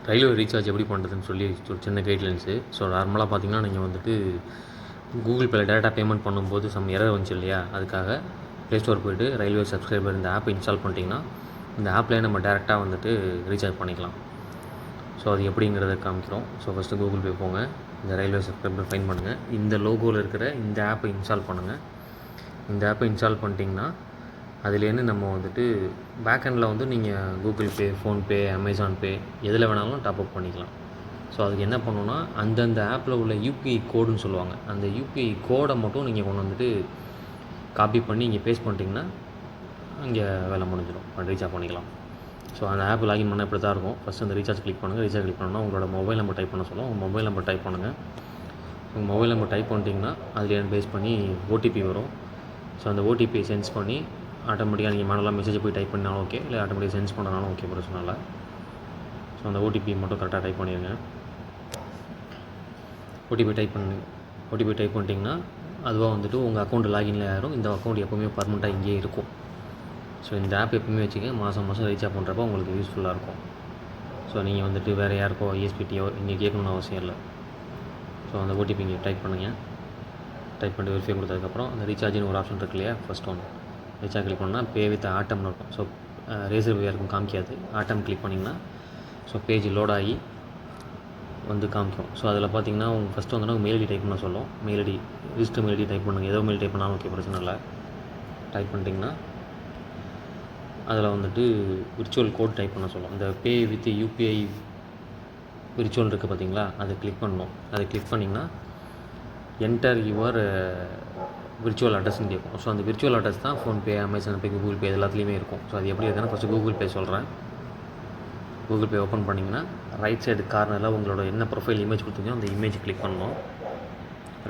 Railway recharge எப்படி பண்ணுறதுன்னு சொல்லி ஒரு சின்ன கைட்லைன்ஸு. ஸோ நார்மலாக பார்த்தீங்கன்னா, நீங்கள் வந்துட்டு கூகுள் பேல டேரெக்டாக பேமெண்ட் பண்ணும்போது எரர் வந்துச்சு இல்லையா, அதுக்காக ப்ளே ஸ்டோர் போய்ட்டு ரயில்வே சப்ஸ்கிரைபர் இந்த ஆப்பை இன்ஸ்டால் பண்ணிட்டீங்கன்னா, இந்த ஆப்லேயே நம்ம டேரெக்டாக வந்துட்டு ரீசார்ஜ் பண்ணிக்கலாம். ஸோ அது எப்படிங்கிறத காமிக்கிறோம். ஸோ ஃபஸ்ட்டு கூகுள் பே போங்க, இந்த ரயில்வே சப்ஸ்கிரைபர் ஃபைன் பண்ணுங்கள், இந்த லோகோவில் இருக்கிற இந்த ஆப்பை இன்ஸ்டால் பண்ணுங்கள். இந்த ஆப்பை இன்ஸ்டால் பண்ணிட்டீங்கன்னா, அதுலேருந்து நம்ம வந்துட்டு பேக்கெண்டில் வந்து நீங்கள் கூகுள் பே, ஃபோன்பே, அமேசான் பே எதில் வேணாலும் டாப்அப் பண்ணிக்கலாம். ஸோ அதுக்கு என்ன பண்ணணுன்னா, அந்தந்த ஆப்பில் உள்ள யூபிஐ கோடுன்னு சொல்லுவாங்க, அந்த யூபிஐ கோடை மட்டும் நீங்கள் கொண்டு வந்துட்டு காப்பி பண்ணி இங்கே பேஸ்ட் பண்ணிட்டீங்கன்னா இங்கே வேலை முடிஞ்சிடும், ரீசார்ஜ் பண்ணிக்கலாம். ஸோ அந்த ஆப் லாகின் பண்ணால் இப்படி தான் இருக்கும். ஃபஸ்ட்டு அந்த ரீசார்ஜ் கிளிக் பண்ணுங்கள். ரீசார்ஜ் கிளிக் பண்ணணும்னா உங்களோட மொபைல் நம்பர் டைப் பண்ண சொல்லுவோம். உங்கள் மொபைல் நம்பர் டைப் பண்ணுங்கள். உங்கள் மொபைல் நம்பர் டைப் பண்ணிட்டீங்கன்னா அதில் பேஸ் பண்ணி ஓடிபி வரும். ஸோ அந்த ஓடிபியை சென்ஸ் பண்ணி ஆட்டோமேட்டிக்காக நீங்கள் மேனுவலாக மெசேஜ் போய் டைப் பண்ணாலும் ஓகே, இல்லை ஆட்டோமேட்டிக்காக சென்ஸ் பண்ணனாலும் ஓகே, பிரச்சனை இல்லை. ஸோ அந்த ஓடிபி மட்டும் கரெக்டாக டைப் பண்ணிடுங்க. ஓடிபி டைப் பண்ணிட்டீங்கன்னா அதுவாக வந்துட்டு உங்கள் அக்கௌண்ட் லாகின்ல ஆயிரும். இந்த அக்கௌண்ட் எப்போவுமே பர்மனெண்ட்டாக இங்கேயே இருக்கும். ஸோ இந்த ஆப் எப்பவுமே வச்சுக்க, மாதம் ரீசார்ஜ் பண்ணுறப்போ உங்களுக்கு யூஸ்ஃபுல்லாக இருக்கும். ஸோ நீங்கள் வந்துட்டு வேறு யாருக்கோ ஐஎஸ்பிடியோ இங்கே கேட்கணுன்னு அவசியம் இல்லை. ஸோ அந்த ஓடிபி இங்கே டைப் பண்ணுங்கள். டைப் பண்ணிட்டு வெரிஃபை கொடுத்ததுக்கப்புறம் அந்த ரீசார்ஜின்னு ஒரு ஆப்ஷன் இருக்கு இல்லையா, ஃபஸ்ட் ஒன் ரீசார்ஜ் கிளிக் பண்ணால் பே வித் ஆட்டம்னு இருக்கும். ஸோ ரேசர் யாருக்கும் காமிக்காது. ஆட்டம் கிளிக் பண்ணிங்கன்னா ஸோ பேஜ் லோட் ஆகி வந்து காமிக்கும். ஸோ அதில் பார்த்தீங்கன்னா உங்கள் ஃபஸ்ட்டு வந்தோன்னா மெயில் ஐடி டைப் பண்ண சொல்லும். Mail ID register mail ID type பண்ணுங்கள். ஏதோ மெயில் டைப் பண்ணாலும் ஓகே, பிரச்சனை இல்லை. டைப் பண்ணிட்டிங்கன்னா அதில் வந்துட்டு விர்ச்சுவல் கோட் டைப் பண்ண சொல்லும். இந்த பே வித் யூபிஐ விர்ச்சுவல் இருக்குது பார்த்தீங்களா, அதை கிளிக் பண்ணணும். அதை கிளிக் பண்ணிங்கன்னா என்டர் யுவர் விர்ச்சுவல் அட்ரஸ்ன்னு கேட்கும். ஸோ அந்த விர்ச்சுவல் அட்ரஸ் தான் ஃபோன்பே, அமேசான் பே, கூகுள் பே எல்லாத்துலேயுமே இருக்கும். ஸோ அது எப்படி இருக்குன்னா, ஃபஸ்ட்டு கூகுள் பே சொல்கிறேன். கூகுள் பே ஓப்பன் பண்ணிங்கன்னா ரைட் சைடு கார்னரில் உங்களோட என்ன ப்ரொஃபைல் இமேஜ் கொடுத்தீங்களோ அந்த இமேஜ் கிளிக் பண்ணணும்.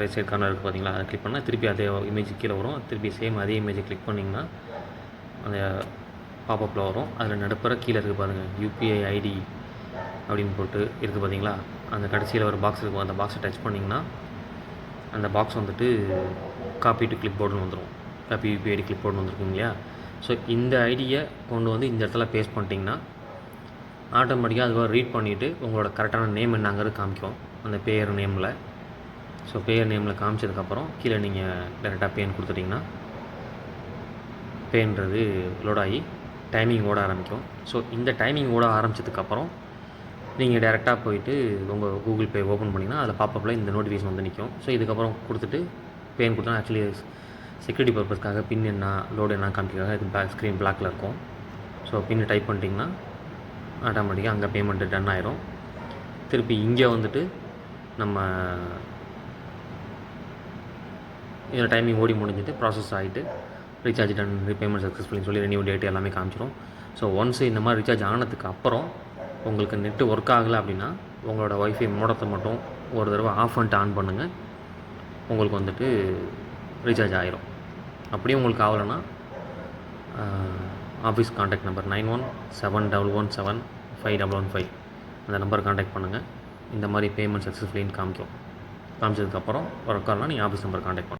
ரைட் சைடு கார்னர் இருக்குது பார்த்தீங்களா, அதை கிளிக் பண்ணால் திருப்பி அதே இமேஜ் கீழே வரும். திருப்பி சேம் அதே இமேஜை கிளிக் பண்ணிங்கன்னா அந்த பாப்பப்பில் வரும். அதில் நடுப்புற கீழே இருக்குது பாருங்கள், யூபிஐ ஐடி அப்படின்னு போட்டு இருக்குது பார்த்தீங்களா, அந்த கடைசியில் ஒரு பாக்ஸ் இருக்கும். அந்த பாக்ஸை டச் பண்ணிங்கன்னா அந்த பாக்ஸ் வந்துட்டு காப்பி டு கிளிப் போர்டுன்னு வந்துடும். காப்பி யூபிஐ ஐடி கிளிப் போர்டுன்னு வந்துருக்கும் இல்லையா. ஸோ இந்த ஐடியை கொண்டு வந்து இந்த இடத்துல பேஸ்ட் பண்ணிட்டீங்கன்னா ஆட்டோமேட்டிக்காக அதுவாக ரீட் பண்ணிவிட்டு உங்களோட கரெக்டான நேம் என்னங்கிறது காமிக்கும் அந்த பேர் நேமில். ஸோ பேர் நேமில் காமிச்சதுக்கப்புறம் கீழே நீங்கள் டேரெக்டாக பேன் கொடுத்துட்டிங்கன்னா பேன்றது லோட் ஆகி டைமிங் ஓட ஆரம்பிக்கும். ஸோ இந்த டைமிங் ஓட ஆரம்பித்ததுக்கப்புறம் நீங்கள் டேரெக்டாக போயிட்டு உங்கள் கூகுள் பே ஓப்பன் பண்ணிங்கன்னா அதில் பாப்பப்பில் இந்த நோட்டிஃபிகேஷன் வந்து நிற்கும். ஸோ இதுக்கப்புறம் கொடுத்துட்டு பேன் கொடுத்தா ஆக்சுவலி செக்யூரிட்டி பர்பஸ்க்காக பின் என்ன லோடு என்ன காமிக்கிறதுக்காக இது ஸ்க்ரீன் பிளாக்கில் இருக்கும். ஸோ பின் டைப் பண்ணிட்டிங்கன்னா ஆட்டோமேட்டிக்காக அங்கே பேமெண்ட்டு டன் ஆயிரும். திருப்பி இங்கே வந்துட்டு நம்ம இதில் டைமிங் ஓடி முடிஞ்சிட்டு ப்ராசஸ் ஆகிட்டு ரீசார்ஜ் டன், ரீபேமெண்ட் சக்ஸஸ்ஃபுல்னு சொல்லி ரெனியூ டேட் எல்லாமே காமிச்சிடும். ஸோ ஒன்ஸ் இந்த மாதிரி ரீசார்ஜ் ஆனதுக்கு அப்புறம் உங்களுக்கு நெட்டு ஒர்க் ஆகலை அப்படின்னா உங்களோட ஒய்ஃபை மோடத்தை மட்டும் ஒரு தடவை ஆஃப் பண்ணிட்டு ஆன் பண்ணுங்கள். உங்களுக்கு வந்துட்டு ரீசார்ஜ் ஆகிரும். அப்படியே உங்களுக்கு ஆகலைன்னா ஆஃபீஸ் கான்டாக்ட் நம்பர் 9171175115 அந்த நம்பர் கான்டாக்ட் பண்ணுங்கள். இந்த மாதிரி பேமெண்ட் சக்ஸஸ்ஃபுல்லின்னு காமிச்சதுக்கப்புறம் ஒர்க் ஆகலாம், நீங்கள் ஆஃபீஸ் நம்பர் கான்டாக்ட் பண்ணுங்கள்.